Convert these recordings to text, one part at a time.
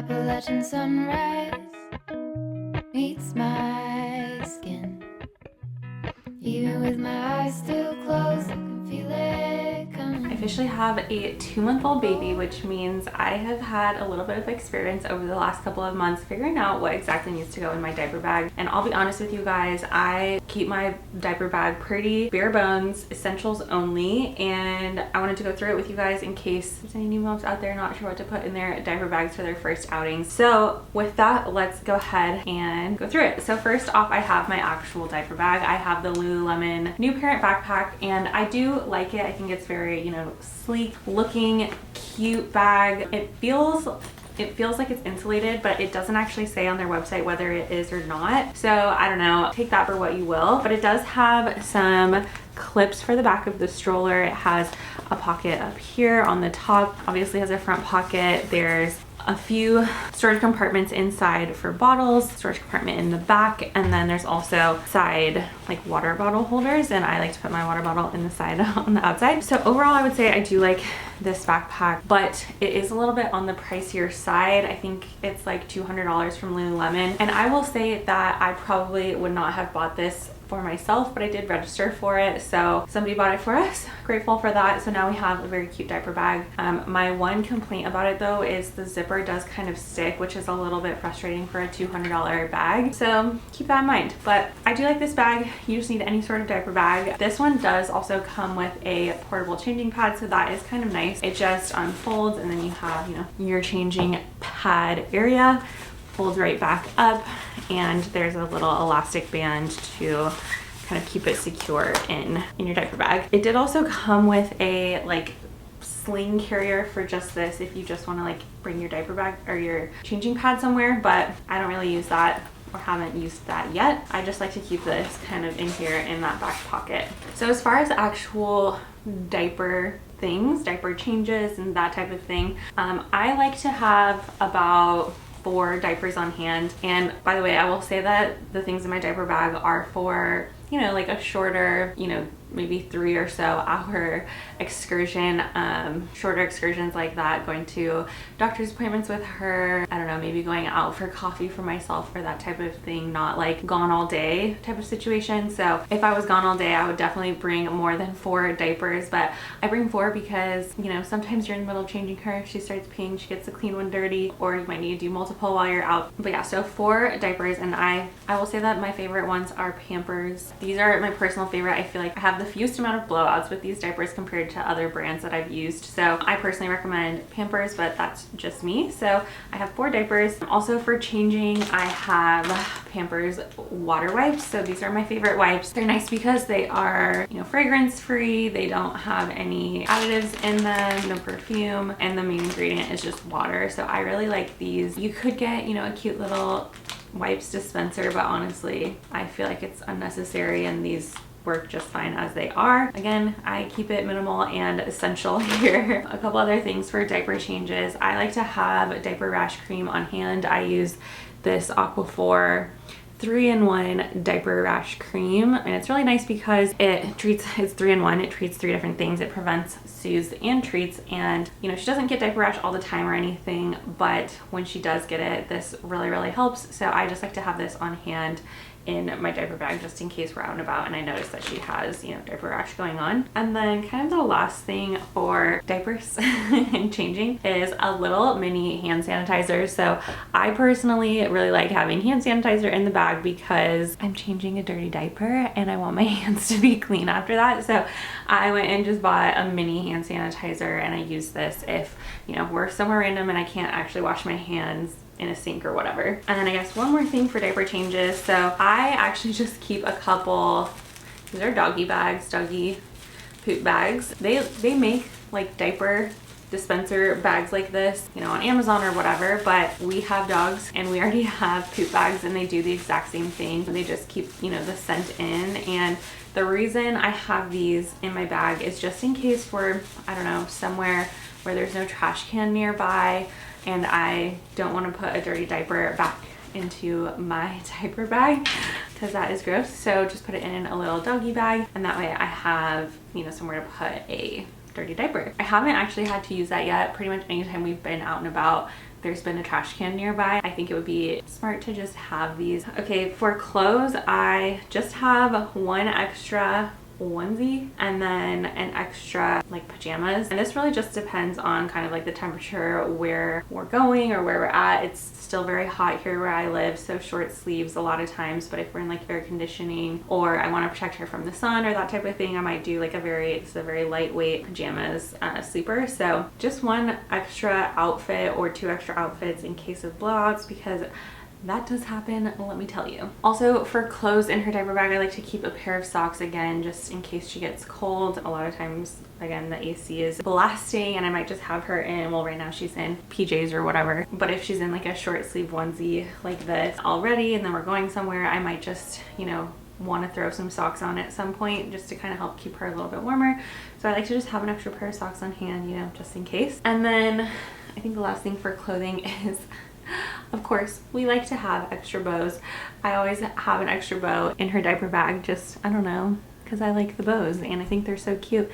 Appalachian sunrise meets my skin. Even with my eyes still closed, I can feel it coming. I officially have a 2-month-old baby, which means I have had a little bit of experience over the last couple of months figuring out what exactly needs to go in my diaper bag. And I'll be honest with you guys, I keep my diaper bag pretty bare bones, essentials only, and I wanted to go through it with you guys in case there's any new moms out there not sure what to put in their diaper bags for their first outings. So with that, let's go ahead and go through it. So first off, I have my actual diaper bag. I have the Lululemon New Parent Backpack, and I do like it. I think it's very, you know, sleek looking, cute bag. It feels like it's insulated, but it doesn't actually say on their website whether it is or not. So I don't know, take that for what you will. But it does have some clips for the back of the stroller. It has a pocket up here on the top, obviously has a front pocket. There's a few storage compartments inside for bottles, storage compartment in the back, and then there's also side like water bottle holders, and I like to put my water bottle in the side on the outside. So overall, I would say I do like this backpack, but it is a little bit on the pricier side. I think it's like $200 from Lululemon, and I will say that I probably would not have bought this for myself, but I did register for it, so somebody bought it for us. Grateful for that. So now we have a very cute diaper bag. My one complaint about it though is the zipper does kind of stick, which is a little bit frustrating for a $200 bag, so keep that in mind. But I do like this bag. You just need any sort of diaper bag. This one does also come with a portable changing pad, so that is kind of nice. It just unfolds, and then you have, you know, your changing pad area, folds right back up, and there's a little elastic band to kind of keep it secure in your diaper bag. It did also come with a like sling carrier for just this if you just want to like bring your diaper bag or your changing pad somewhere, but I don't really use that or haven't used that yet. I just like to keep this kind of in here in that back pocket. So as far as actual diaper things, diaper changes and that type of thing, I like to have about 4 diapers on hand. And by the way, I will say that the things in my diaper bag are for, you know, like a shorter, you know, maybe 3 or so hour excursion, shorter excursions like that, going to doctor's appointments with her, I don't know, maybe going out for coffee for myself or that type of thing, not like gone all day type of situation. So if I was gone all day, I would definitely bring more than 4 diapers, but I bring 4 because, you know, sometimes you're in the middle of changing her, she starts peeing, she gets the clean one dirty, or you might need to do multiple while you're out. But yeah, so 4 diapers, and I will say that my favorite ones are Pampers. These are my personal favorite. I feel like I have the fewest amount of blowouts with these diapers compared to other brands that I've used. So I personally recommend Pampers, but that's just me. So I have 4 diapers. Also for changing, I have Pampers water wipes. So these are my favorite wipes. They're nice because they are, you know, fragrance free. They don't have any additives in them, no perfume, and the main ingredient is just water. So I really like these. You could get, you know, a cute little wipes dispenser, but honestly, I feel like it's unnecessary, and these work just fine as they are. Again, I keep it minimal and essential here. A couple other things for diaper changes. I like to have diaper rash cream on hand. I use this Aquaphor 3-in-1 diaper rash cream, and it's really nice because it's 3-in-1. It treats 3 different things. It prevents, soothes, and treats. And you know, she doesn't get diaper rash all the time or anything, but when she does get it, this really helps. So I just like to have this on hand in my diaper bag just in case we're out and about and I notice that she has, you know, diaper rash going on. And then kind of the last thing for diapers and changing is a little mini hand sanitizer. So I personally really like having hand sanitizer in the bag because I'm changing a dirty diaper and I want my hands to be clean after that. So I went and just bought a mini hand sanitizer, and I use this if, you know, we're somewhere random and I can't actually wash my hands in a sink or whatever. And then I guess one more thing for diaper changes. So I actually just keep a couple, these are doggy bags, doggy poop bags. They make like diaper dispenser bags like this, you know, on Amazon or whatever, but we have dogs and we already have poop bags, and they do the exact same thing. They just keep, you know, the scent in. And the reason I have these in my bag is just in case we're, I don't know, somewhere where there's no trash can nearby and I don't want to put a dirty diaper back into my diaper bag because that is gross. So just put it in a little doggy bag, and that way I have, you know, somewhere to put a dirty diaper. I haven't actually had to use that yet. Pretty much anytime we've been out and about, there's been a trash can nearby, I think it would be smart to just have these. Okay, for clothes, I just have one extra onesie and then an extra like pajamas, and this really just depends on kind of like the temperature where we're going or where we're at. It's still very hot here where I live, so short sleeves a lot of times, but if we're in like air conditioning or I want to protect her from the sun or that type of thing, I might do like a very lightweight pajamas sleeper. So just one extra outfit or two extra outfits in case of blowouts, because that does happen, let me tell you. Also, for clothes in her diaper bag, I like to keep a pair of socks, again, just in case she gets cold. A lot of times, again, the AC is blasting and I might just have her in, well, right now she's in PJs or whatever, but if she's in like a short sleeve onesie like this already and then we're going somewhere, I might just, you know, want to throw some socks on at some point just to kind of help keep her a little bit warmer. So I like to just have an extra pair of socks on hand, you know, just in case. And then I think the last thing for clothing is, of course, we like to have extra bows. I always have an extra bow in her diaper bag, just, I don't know, because I like the bows and I think they're so cute.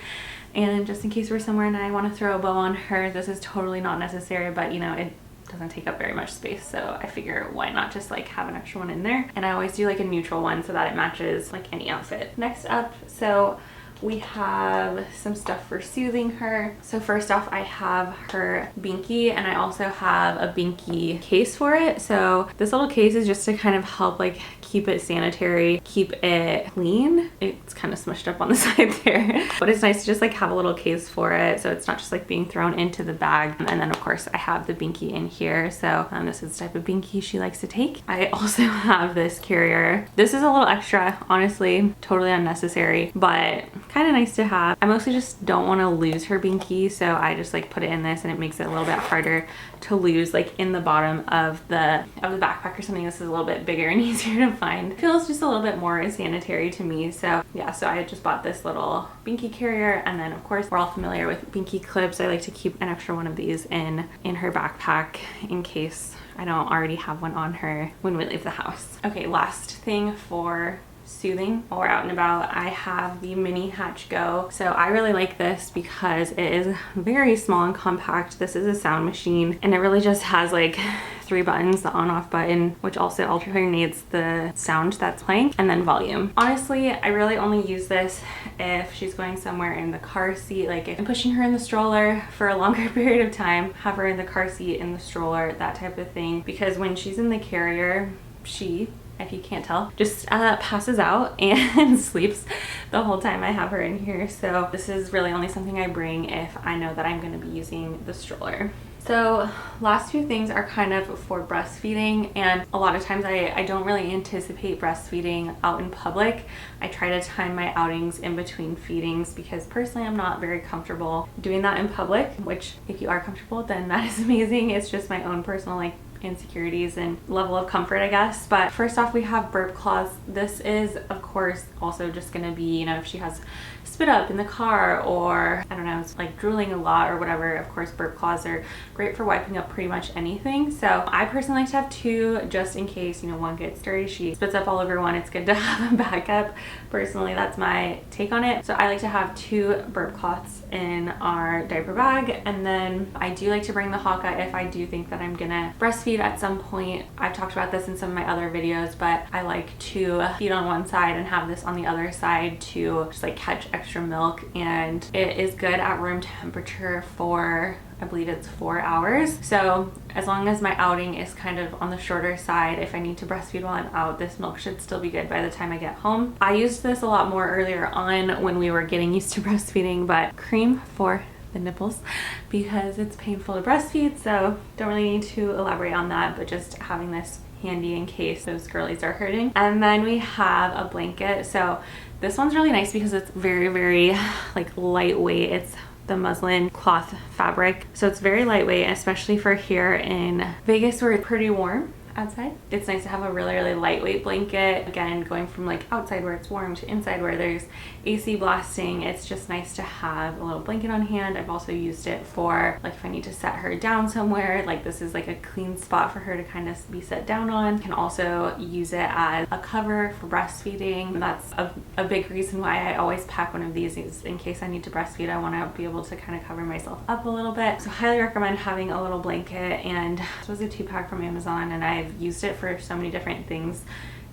And just in case we're somewhere and I want to throw a bow on her, this is totally not necessary, but you know, it doesn't take up very much space, so I figure why not just like have an extra one in there. And I always do like a neutral one so that it matches like any outfit. Next up, so we have some stuff for soothing her. So first off, I have her binky, and I also have a binky case for it. So this little case is just to kind of help like keep it sanitary, keep it clean. It's kind of smushed up on the side there, but it's nice to just like have a little case for it, so it's not just like being thrown into the bag. And then of course I have the binky in here, so this is the type of binky she likes to take. I also have this carrier. This is a little extra, honestly, totally unnecessary, but kind of nice to have. I mostly just don't want to lose her binky, so I just like put it in this, and it makes it a little bit harder to lose like in the bottom of the backpack or something. This is a little bit bigger and easier to find. Feels just a little bit more sanitary to me. So yeah, so I just bought this little binky carrier, and then of course we're all familiar with binky clips. I like to keep an extra one of these in her backpack in case I don't already have one on her when we leave the house. Okay, last thing for soothing while we're out and about, I have the mini Hatch Go. So I really like this because it is very small and compact. This is a sound machine, and it really just has like 3 buttons, the on off button, which also alternates the sound that's playing, and then volume. Honestly, I really only use this if she's going somewhere in the car seat, like if I'm pushing her in the stroller for a longer period of time, have her in the car seat, in the stroller, that type of thing, because when she's in the carrier, she, if you can't tell, just passes out and sleeps the whole time I have her in here. So this is really only something I bring if I know that I'm going to be using the stroller. So last few things are kind of for breastfeeding, and a lot of times I don't really anticipate breastfeeding out in public. I try to time my outings in between feedings because personally I'm not very comfortable doing that in public, which if you are comfortable, then that is amazing. It's just my own personal like insecurities and level of comfort, I guess. But first off, we have burp cloths. This is of course also just gonna be, you know, if she has spit up in the car, or I don't know, it's like drooling a lot or whatever, of course burp cloths are great for wiping up pretty much anything. So I personally like to have 2 just in case, you know, one gets dirty, she spits up all over one. It's good to have a backup. Personally, that's my take on it. So I like to have 2 burp cloths in our diaper bag, and then I do like to bring the Hawkeye if I do think that I'm gonna breastfeed at some point. I've talked about this in some of my other videos, but I like to feed on one side and have this on the other side to just like catch extra milk, and it is good at room temperature for, I believe it's 4 hours. So as long as my outing is kind of on the shorter side, if I need to breastfeed while I'm out, this milk should still be good by the time I get home. I used this a lot more earlier on when we were getting used to breastfeeding, but cream for the nipples because it's painful to breastfeed, so don't really need to elaborate on that, but just having this handy in case those girlies are hurting. And then we have a blanket. So this one's really nice because it's very like lightweight. It's the muslin cloth fabric, so it's very lightweight, especially for here in Vegas where it's pretty warm. outside. It's nice to have a really, really lightweight blanket. Again, going from like outside where it's warm to inside where there's AC blasting, it's just nice to have a little blanket on hand. I've also used it for like if I need to set her down somewhere, like this is like a clean spot for her to kind of be set down on. Can also use it as a cover for breastfeeding. That's a big reason why I always pack one of these, is in case I need to breastfeed, I want to be able to kind of cover myself up a little bit. So highly recommend having a little blanket. And this was a 2-pack from Amazon and I've used it for so many different things.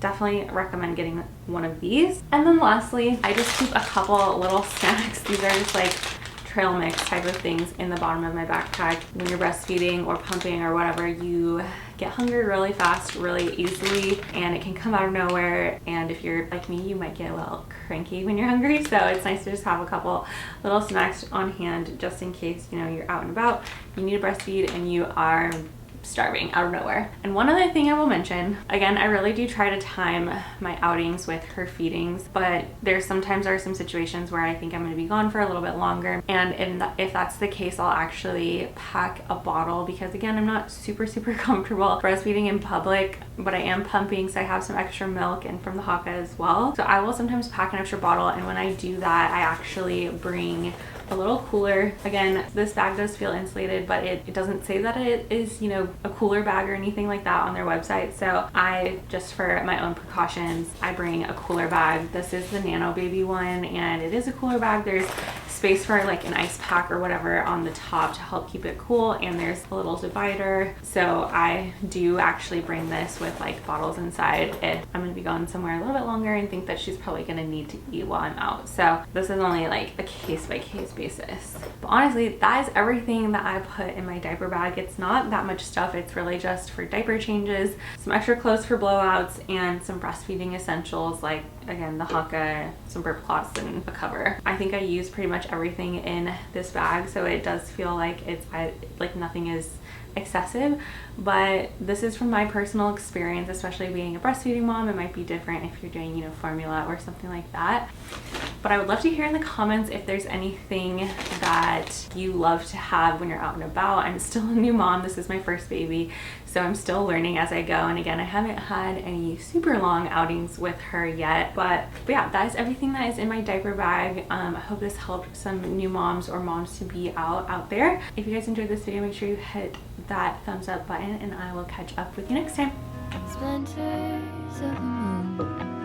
Definitely recommend getting one of these. And then lastly, I just keep a couple little snacks. These are just like trail mix type of things in the bottom of my backpack. When you're breastfeeding or pumping or whatever, you get hungry really fast, really easily, and it can come out of nowhere. And if you're like me, you might get a little cranky when you're hungry. So it's nice to just have a couple little snacks on hand just in case, you know, you're out and about, you need to breastfeed and you are starving out of nowhere. And one other thing I will mention, again, I really do try to time my outings with her feedings, but there sometimes are some situations where I think I'm going to be gone for a little bit longer, and if that's the case, I'll actually pack a bottle, because again, I'm not super comfortable breastfeeding in public, but I am pumping, so I have some extra milk and from the Haka as well. So I will sometimes pack an extra bottle, and when I do that, I actually bring a little cooler. Again, this bag does feel insulated, but it doesn't say that it is, you know, a cooler bag or anything like that on their website. So I, just for my own precautions, I bring a cooler bag. This is the Nano Baby one, and it is a cooler bag. There's space for like an ice pack or whatever on the top to help keep it cool, and there's a little divider. So I do actually bring this with like bottles inside if I'm gonna be gone somewhere a little bit longer and think that she's probably gonna need to eat while I'm out. So this is only like a case by case basis. But honestly, that is everything that I put in my diaper bag. It's not that much stuff. It's really just for diaper changes, some extra clothes for blowouts, and some breastfeeding essentials like, again, the Haka, some burp cloths, and a cover. I think I use pretty much everything in this bag, so it does feel like it's like nothing is excessive, but this is from my personal experience, especially being a breastfeeding mom. It might be different if you're doing, you know, formula or something like that. But I would love to hear in the comments if there's anything that you love to have when you're out and about. I'm still a new mom. This is my first baby, so I'm still learning as I go. And again, I haven't had any super long outings with her yet, but yeah, that is everything that is in my diaper bag. I hope this helped some new moms or moms to be out there. If you guys enjoyed this video, make sure you hit that thumbs up button, and I will catch up with you next time. Splinters of the moon